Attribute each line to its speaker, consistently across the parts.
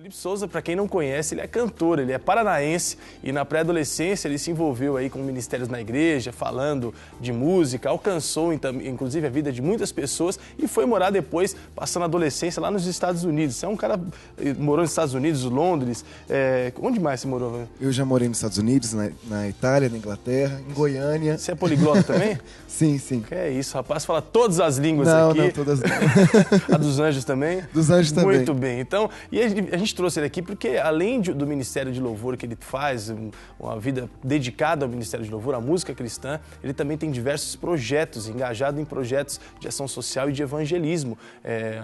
Speaker 1: Felipe Souza, para quem não conhece, ele é cantor, ele é paranaense e na pré-adolescência ele se envolveu aí com ministérios na igreja, falando de música, alcançou inclusive a vida de muitas pessoas e foi morar depois, passando a adolescência lá nos Estados Unidos. Você é um cara, morou nos Estados Unidos, Londres, onde mais você morou?
Speaker 2: Eu já morei nos Estados Unidos, na Itália, na Inglaterra, em Goiânia.
Speaker 1: Você é poliglota também?
Speaker 2: Sim, sim.
Speaker 1: Que é isso, rapaz, fala todas as línguas
Speaker 2: não,
Speaker 1: aqui.
Speaker 2: Não, todas não.
Speaker 1: A dos anjos também?
Speaker 2: Dos anjos também.
Speaker 1: Muito bem. Então, e a gente trouxe ele aqui porque, além do Ministério de Louvor que ele faz, uma vida dedicada ao Ministério de Louvor, à música cristã, ele também tem diversos projetos, engajado em projetos de ação social e de evangelismo.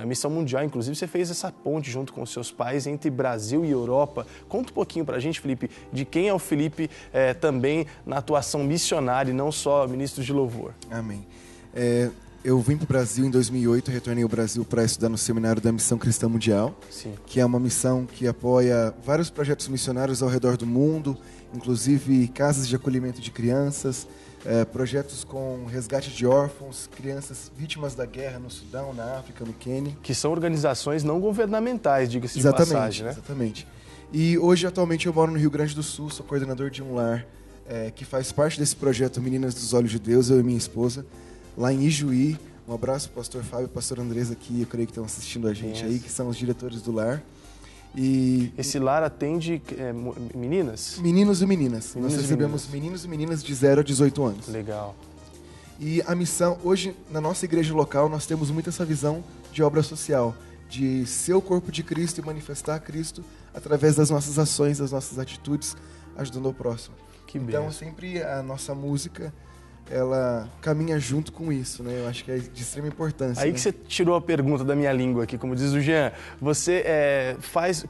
Speaker 1: A Missão Mundial, inclusive, você fez essa ponte junto com os seus pais entre Brasil e Europa. Conta um pouquinho pra gente, Felipe, de quem é o Felipe também na atuação missionária e não só ministro de louvor.
Speaker 2: Amém. Eu vim para o Brasil em 2008, retornei ao Brasil para estudar no seminário da Missão Cristã Mundial,
Speaker 1: Sim.
Speaker 2: Que é uma missão que apoia vários projetos missionários ao redor do mundo, inclusive casas de acolhimento de crianças, projetos com resgate de órfãos, crianças vítimas da guerra no Sudão, na África, no Quênia.
Speaker 1: Que são organizações não governamentais, diga-se de passagem, né?
Speaker 2: Exatamente. E hoje, atualmente, eu moro no Rio Grande do Sul, sou coordenador de um lar que faz parte desse projeto Meninas dos Olhos de Deus, eu e minha esposa, lá em Ijuí. Um abraço para o pastor Fábio e pastor Andrés aqui, eu creio que estão assistindo a gente aí, que são os diretores do lar. E
Speaker 1: esse lar atende meninas?
Speaker 2: Meninos e meninas. Nós recebemos meninos e meninas de 0 a 18 anos.
Speaker 1: Legal.
Speaker 2: E a missão, hoje, na nossa igreja local, nós temos muito essa visão de obra social, de ser o corpo de Cristo e manifestar Cristo através das nossas ações, das nossas atitudes, ajudando o próximo.
Speaker 1: Que
Speaker 2: então,
Speaker 1: benção.
Speaker 2: sempre a nossa música, ela caminha junto com isso, né? Eu acho que é de extrema importância.
Speaker 1: Aí
Speaker 2: né?
Speaker 1: que você tirou a pergunta da minha língua aqui, como diz o Jean. Você faz...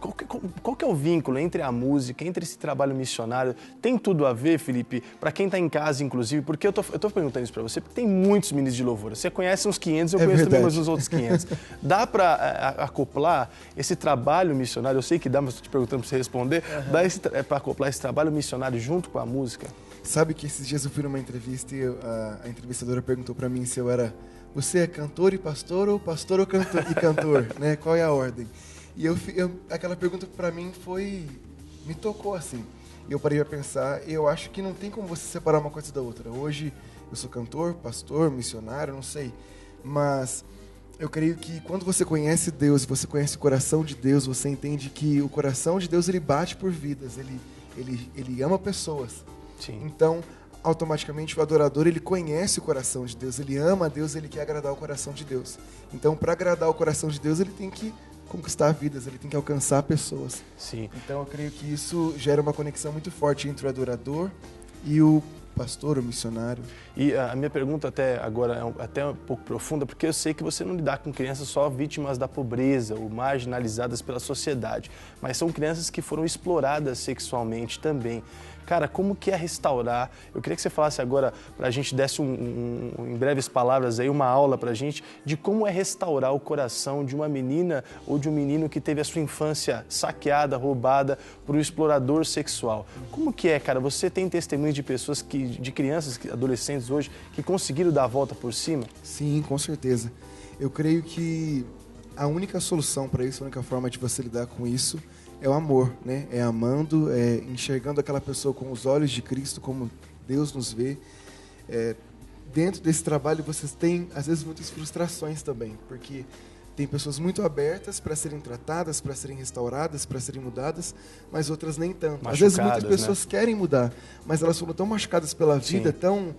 Speaker 1: Qual que é o vínculo entre a música, entre esse trabalho missionário? Tem tudo a ver, Felipe? Para quem está em casa, inclusive, porque eu tô perguntando isso para você, porque tem muitos ministros de louvor. Você conhece uns 500, eu conheço também mais uns outros 500. Dá para acoplar esse trabalho missionário? Eu sei que dá, mas estou te perguntando para você responder. Dá para acoplar esse trabalho missionário junto com a música?
Speaker 2: Sabe que esses dias eu fui numa entrevista e a entrevistadora perguntou para mim se eu era... Você é cantor e pastor ou pastor ou cantor, e cantor? Né? Qual é a ordem? E aquela pergunta para mim me tocou assim. E eu parei a pensar, e eu acho que não tem como você separar uma coisa da outra. Hoje eu sou cantor, pastor, missionário, não sei. Mas eu creio que quando você conhece Deus, você conhece o coração de Deus, você entende que o coração de Deus ele bate por vidas, ele ama pessoas.
Speaker 1: Sim.
Speaker 2: Então, automaticamente, o adorador, ele conhece o coração de Deus, ele ama a Deus, ele quer agradar o coração de Deus. Então, para agradar o coração de Deus, ele tem que conquistar vidas, ele tem que alcançar pessoas.
Speaker 1: Sim.
Speaker 2: Então, eu creio que isso gera uma conexão muito forte entre o adorador e o pastor, o missionário.
Speaker 1: E a minha pergunta até agora é até um pouco profunda, porque eu sei que você não lidar com crianças só vítimas da pobreza ou marginalizadas pela sociedade, mas são crianças que foram exploradas sexualmente também. Cara, como que é restaurar? Eu queria que você falasse agora, pra gente, desse em breves palavras aí, uma aula pra gente de como é restaurar o coração de uma menina ou de um menino que teve a sua infância saqueada, roubada por um explorador sexual. Como que é, cara? Você tem testemunhos de pessoas, de crianças, adolescentes hoje, que conseguiram dar a volta por cima?
Speaker 2: Sim, com certeza. Eu creio que a única solução para isso, a única forma de você lidar com isso é o amor, né? É amando, enxergando aquela pessoa com os olhos de Cristo, como Deus nos vê. Dentro desse trabalho, vocês têm, às vezes, muitas frustrações também, porque tem pessoas muito abertas para serem tratadas, para serem restauradas, para serem mudadas, mas outras nem tanto.
Speaker 1: Machucadas,
Speaker 2: às vezes, muitas pessoas querem mudar, mas elas foram tão machucadas pela vida,
Speaker 1: Sim.
Speaker 2: tão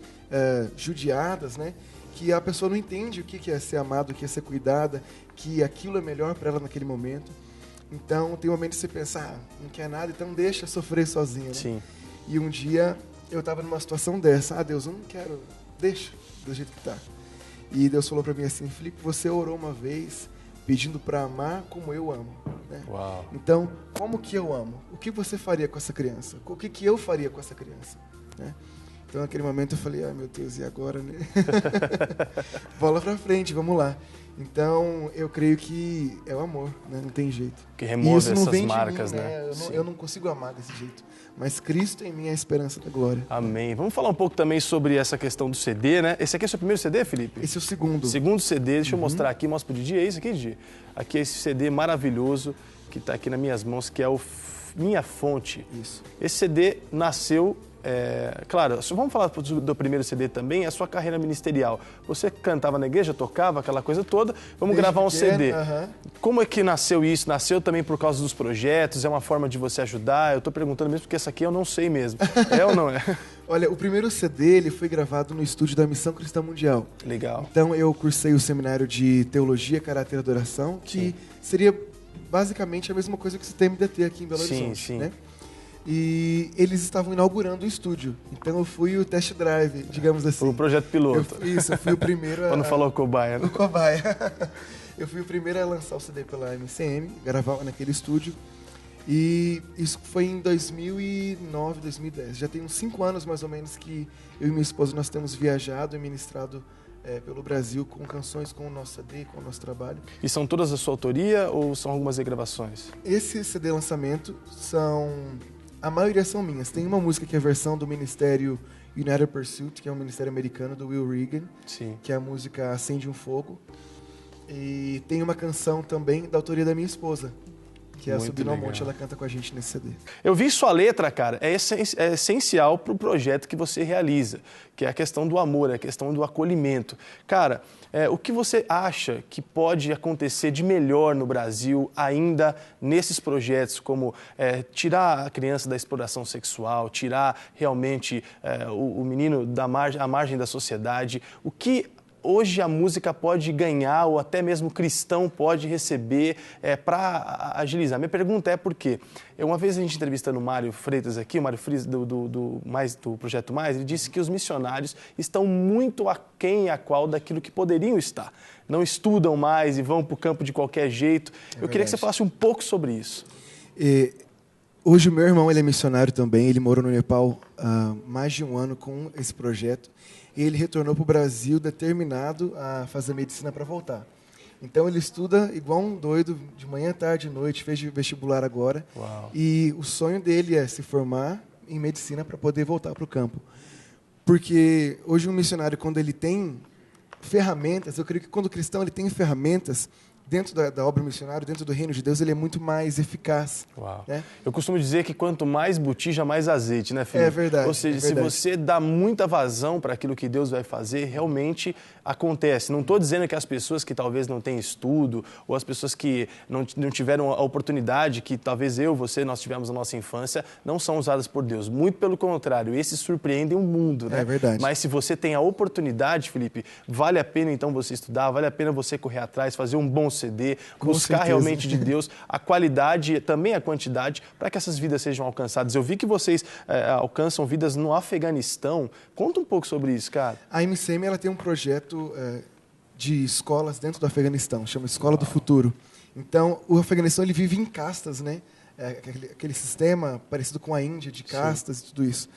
Speaker 2: judiadas, né? Que a pessoa não entende o que é ser amado, o que é ser cuidada, que aquilo é melhor para ela naquele momento. Então, tem um momento de você pensar, não quer nada, então deixa sofrer sozinho, né?
Speaker 1: Sim.
Speaker 2: E um dia, eu estava numa situação dessa. Deus, eu não quero, deixa do jeito que está. E Deus falou para mim assim, Felipe, você orou uma vez pedindo para amar como eu amo. Né?
Speaker 1: Uau.
Speaker 2: Então, como que eu amo? O que você faria com essa criança? O que eu faria com essa criança? Né? Então, naquele momento, eu falei, meu Deus, e agora, né? Bola pra frente, vamos lá. Então, eu creio que é o amor, né? Não tem jeito.
Speaker 1: Que remove
Speaker 2: isso não
Speaker 1: essas
Speaker 2: vem
Speaker 1: marcas,
Speaker 2: de mim,
Speaker 1: né?
Speaker 2: Eu não consigo amar desse jeito. Mas Cristo em mim é a esperança da glória.
Speaker 1: Amém. Vamos falar um pouco também sobre essa questão do CD, né? Esse aqui é o seu primeiro CD, Felipe?
Speaker 2: Esse é o segundo.
Speaker 1: Segundo CD, deixa eu mostrar aqui, mostra pro Didi, é isso aqui, Didi? Aqui é esse CD maravilhoso, que está aqui nas minhas mãos, que é o Minha Fonte.
Speaker 2: Isso.
Speaker 1: Esse CD nasceu... claro, vamos falar do primeiro CD também, a sua carreira ministerial. Você cantava na igreja, tocava, aquela coisa toda, vamos
Speaker 2: Desde
Speaker 1: gravar um
Speaker 2: pequeno,
Speaker 1: CD.
Speaker 2: aham.
Speaker 1: Como é que nasceu isso? Nasceu também por causa dos projetos? É uma forma de você ajudar? Eu estou perguntando mesmo porque essa aqui eu não sei mesmo. É ou não é?
Speaker 2: Olha, o primeiro CD ele foi gravado no estúdio da Missão Cristã Mundial.
Speaker 1: Legal.
Speaker 2: Então eu cursei o seminário de Teologia, Caráter e Adoração, que seria basicamente a mesma coisa que o CTMDT aqui em Belo Horizonte.
Speaker 1: Sim.
Speaker 2: Né? E eles estavam inaugurando o estúdio. Então eu fui o test drive, digamos assim.
Speaker 1: O projeto piloto.
Speaker 2: Eu fui o primeiro a...
Speaker 1: Quando falou cobaia, né?
Speaker 2: O cobaia. Eu fui o primeiro a lançar o CD pela MCM, gravar naquele estúdio. E isso foi em 2009, 2010. Já tem uns 5 anos mais ou menos que eu e minha esposa nós temos viajado e ministrado pelo Brasil com canções, com o nosso CD, com o nosso trabalho.
Speaker 1: E são todas da sua autoria ou são algumas regravações?
Speaker 2: Esse CD lançamento a maioria são minhas. Tem uma música que é a versão do ministério United Pursuit, que é um ministério americano do Will Reagan,
Speaker 1: Sim.
Speaker 2: que é a música Acende um Fogo. E tem uma canção também da autoria da minha esposa, que é a
Speaker 1: Muito
Speaker 2: Subindo ao
Speaker 1: legal.
Speaker 2: Monte, ela canta com a gente nesse CD.
Speaker 1: Eu vi sua letra, cara, é essencial para o projeto que você realiza, que é a questão do amor, é a questão do acolhimento. Cara, o que você acha que pode acontecer de melhor no Brasil ainda nesses projetos, como tirar a criança da exploração sexual, tirar realmente o menino à margem da sociedade? O que hoje a música pode ganhar, ou até mesmo o cristão pode receber para agilizar? Minha pergunta é por quê? Uma vez a gente entrevistando o Mário Freitas aqui, o Mário Freitas do Projeto Mais, ele disse que os missionários estão muito aquém daquilo que poderiam estar. Não estudam mais e vão para o campo de qualquer jeito. Eu queria que você falasse um pouco sobre isso.
Speaker 2: Hoje o meu irmão ele é missionário também, ele morou no Nepal há mais de um ano com esse projeto. E ele retornou para o Brasil determinado a fazer medicina para voltar. Então ele estuda igual um doido, de manhã, tarde, noite, fez vestibular agora.
Speaker 1: Uau.
Speaker 2: E o sonho dele é se formar em medicina para poder voltar para o campo. Porque hoje um missionário, quando ele tem ferramentas, eu creio que quando o cristão ele tem ferramentas, dentro da obra missionária, dentro do reino de Deus, ele é muito mais eficaz.
Speaker 1: Uau.
Speaker 2: Né?
Speaker 1: Eu costumo dizer que quanto mais botija, mais azeite, né, Felipe?
Speaker 2: É verdade.
Speaker 1: Ou seja, se você dá muita vazão para aquilo que Deus vai fazer, realmente acontece. Não estou dizendo que as pessoas que talvez não têm estudo, ou as pessoas que não tiveram a oportunidade que talvez nós tivemos na nossa infância, não são usadas por Deus. Muito pelo contrário, esses surpreendem o mundo, né?
Speaker 2: É verdade.
Speaker 1: Mas se você tem a oportunidade, Felipe, vale a pena então você estudar, vale a pena você correr atrás, fazer um bom CD, buscar realmente de Deus a qualidade e também a quantidade para que essas vidas sejam alcançadas. Eu vi que vocês alcançam vidas no Afeganistão. Conta um pouco sobre isso, cara.
Speaker 2: A MCM ela tem um projeto de escolas dentro do Afeganistão, chama Escola do Futuro. Então, o Afeganistão ele vive em castas, né? Aquele sistema parecido com a Índia, de castas. Sim. E tudo isso.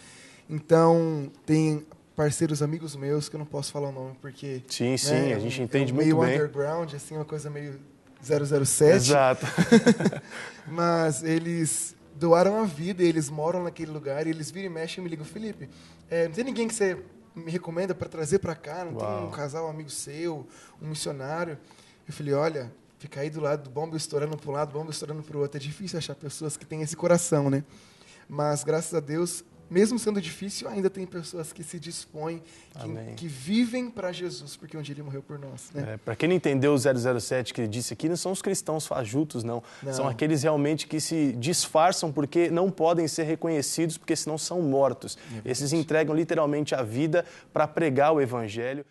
Speaker 2: Então, tem parceiros amigos meus, que eu não posso falar o nome, porque...
Speaker 1: Sim, a gente entende muito bem.
Speaker 2: Meio underground, assim, uma coisa meio 007.
Speaker 1: Exato.
Speaker 2: Mas eles doaram a vida, eles moram naquele lugar, e eles viram e mexem e me ligam, Felipe, não tem ninguém que você me recomenda para trazer para cá? Não tem um casal, um amigo seu, um missionário? Eu falei, olha, fica aí do lado do bomba estourando para um lado, bomba estourando para o outro. É difícil achar pessoas que têm esse coração, né? Mas, graças a Deus, mesmo sendo difícil, ainda tem pessoas que se dispõem, que vivem para Jesus, porque um dia ele morreu por nós. Né?
Speaker 1: Para quem não entendeu o 007 que ele disse aqui, não são os cristãos fajutos, não. São aqueles realmente que se disfarçam porque não podem ser reconhecidos, porque senão são mortos. Esses entregam literalmente a vida para pregar o evangelho.